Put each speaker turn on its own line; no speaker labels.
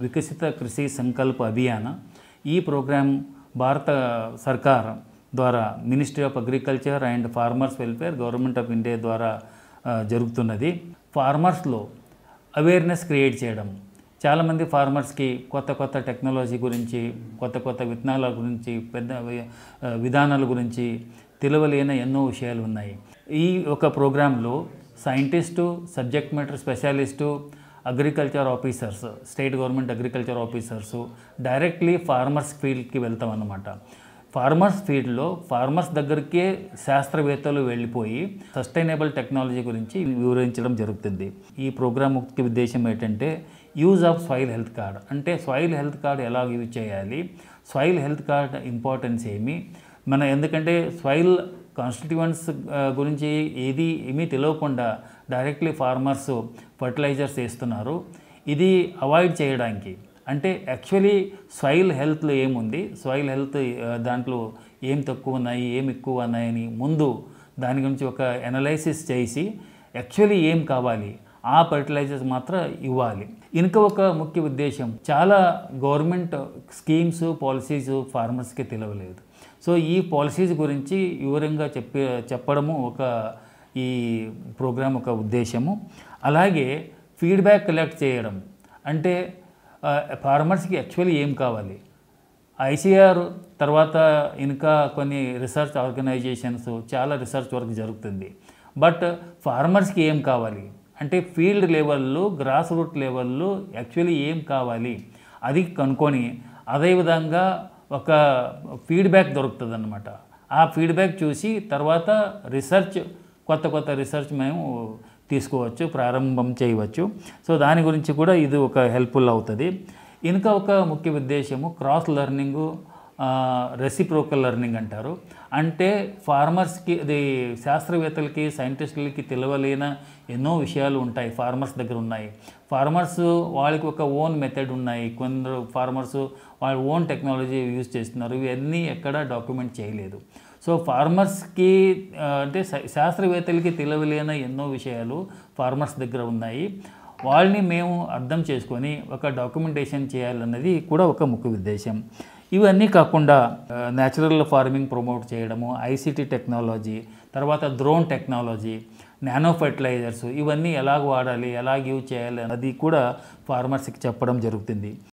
వికసిత కృషి సంకల్ప అభియాన్ ఈ ప్రోగ్రాం భారత సర్కార్ ద్వారా ministry of agriculture and farmers welfare government of India ద్వారా జరుగుతున్నది. ఫార్మర్స్లో అవేర్నెస్ క్రియేట్ చేయడం, చాలామంది ఫార్మర్స్కి కొత్త టెక్నాలజీ గురించి, కొత్త విత్తనాల గురించి, పెద్ద విధానాల గురించి తెలియలేని ఎన్నో విషయాలు ఉన్నాయి. ఈ ఒక ప్రోగ్రాంలో scientist, subject matter specialist, agriculture officers, state government agriculture officers directly farmers ఫీల్డ్కి వెళ్తాం అన్నమాట. ఫార్మర్స్ ఫీల్డ్లో ఫార్మర్స్ దగ్గరికే శాస్త్రవేత్తలు వెళ్ళిపోయి సస్టైనబుల్ టెక్నాలజీ గురించి వివరించడం జరుగుతుంది. ఈ ప్రోగ్రాం ముఖ్య ఉద్దేశం ఏంటంటే use of soil health card. అంటే సాయిల్ హెల్త్ కార్డ్ ఎలా యూజ్ చేయాలి, సాయిల్ హెల్త్ కార్డ్ ఇంపార్టెన్స్ ఏమి, ఎందుకంటే సాయిల్ కాన్స్టిట్యూయెంట్స్ గురించి ఏమీ తెలియకుండా డైరెక్ట్లీ ఫార్మర్స్ ఫర్టిలైజర్స్ వేస్తున్నారు. ఇది అవాయిడ్ చేయడానికి, అంటే యాక్చువల్లీ సాయిల్ హెల్త్లో ఏముంది, సాయిల్ హెల్త్ దాంట్లో ఏం తక్కువ ఉన్నాయి, ఏం ఎక్కువ ఉన్నాయని ముందు దాని గురించి ఒక ఎనలైసిస్ చేసి యాక్చువల్లీ ఏం కావాలి ఆ ఫర్టిలైజర్స్ మాత్రం ఇవ్వాలి. ఇంకా ఒక ముఖ్య ఉద్దేశం, చాలా గవర్నమెంట్ స్కీమ్స్, పాలసీస్ ఫార్మర్స్కి తెలియలేదు. సో ఈ పాలసీస్ గురించి వివరంగా చెప్పడము ఈ ప్రోగ్రాం ఒక ఉద్దేశము. అలాగే ఫీడ్బ్యాక్ కలెక్ట్ చేయడం, అంటే ఫార్మర్స్కి యాక్చువల్లీ ఏం కావాలి, ఐసీఆర్ తర్వాత ఇంకా కొన్ని రీసెర్చ్ ఆర్గనైజేషన్స్ చాలా రీసెర్చ్ వర్క్ జరుగుతుంది. బట్ ఫార్మర్స్కి ఏం కావాలి అంటే ఫీల్డ్ లెవెల్లో, గ్రాస్ రూట్ లెవెల్లో యాక్చువల్లీ ఏం కావాలి అది కనుక్కొని అదేవిధంగా ఒక ఫీడ్బ్యాక్ దొరుకుతుంది అన్నమాట. ఆ ఫీడ్బ్యాక్ చూసి తర్వాత రీసెర్చ్, కొత్త రీసెర్చ్ మేము తీసుకోవచ్చు, ప్రారంభం చేయవచ్చు. సో దాని గురించి కూడా ఇది ఒక హెల్ప్ఫుల్ అవుతుంది. ఇంకా ఒక ముఖ్య ఉద్దేశము క్రాస్ లెర్నింగు, రెసిప్రోకల్ లెర్నింగ్ అంటారు. అంటే ఫార్మర్స్కి, అది శాస్త్రవేత్తలకి, సైంటిస్టులకి తెలియలేని ఎన్నో విషయాలు ఉంటాయి, ఫార్మర్స్ దగ్గర ఉన్నాయి. ఫార్మర్స్ వాళ్ళకి ఒక ఓన్ మెథడ్ ఉన్నాయి, కొందరు ఫార్మర్స్ వాళ్ళ ఓన్ టెక్నాలజీ యూజ్ చేస్తున్నారు. ఇవన్నీ ఎక్కడా డాక్యుమెంట్ చేయలేదు. సో ఫార్మర్స్కి అంటే శాస్త్రవేత్తలకి తెలియలేని ఎన్నో విషయాలు ఫార్మర్స్ దగ్గర ఉన్నాయి. వాళ్ళని మేము అర్థం చేసుకొని ఒక డాక్యుమెంటేషన్ చేయాలన్నది కూడా ఒక ముఖ్య ఉద్దేశం. ఇవన్నీ కాకుండా న్యాచురల్ ఫార్మింగ్ ప్రమోట్ చేయడము, ఐసీటీ టెక్నాలజీ, తర్వాత డ్రోన్ టెక్నాలజీ, నానో ఫర్టిలైజర్స్, ఇవన్నీ ఎలాగ వాడాలి, ఎలాగ యూజ్ చేయాలి అన్నది కూడా ఫార్మర్స్కి చెప్పడం జరుగుతుంది.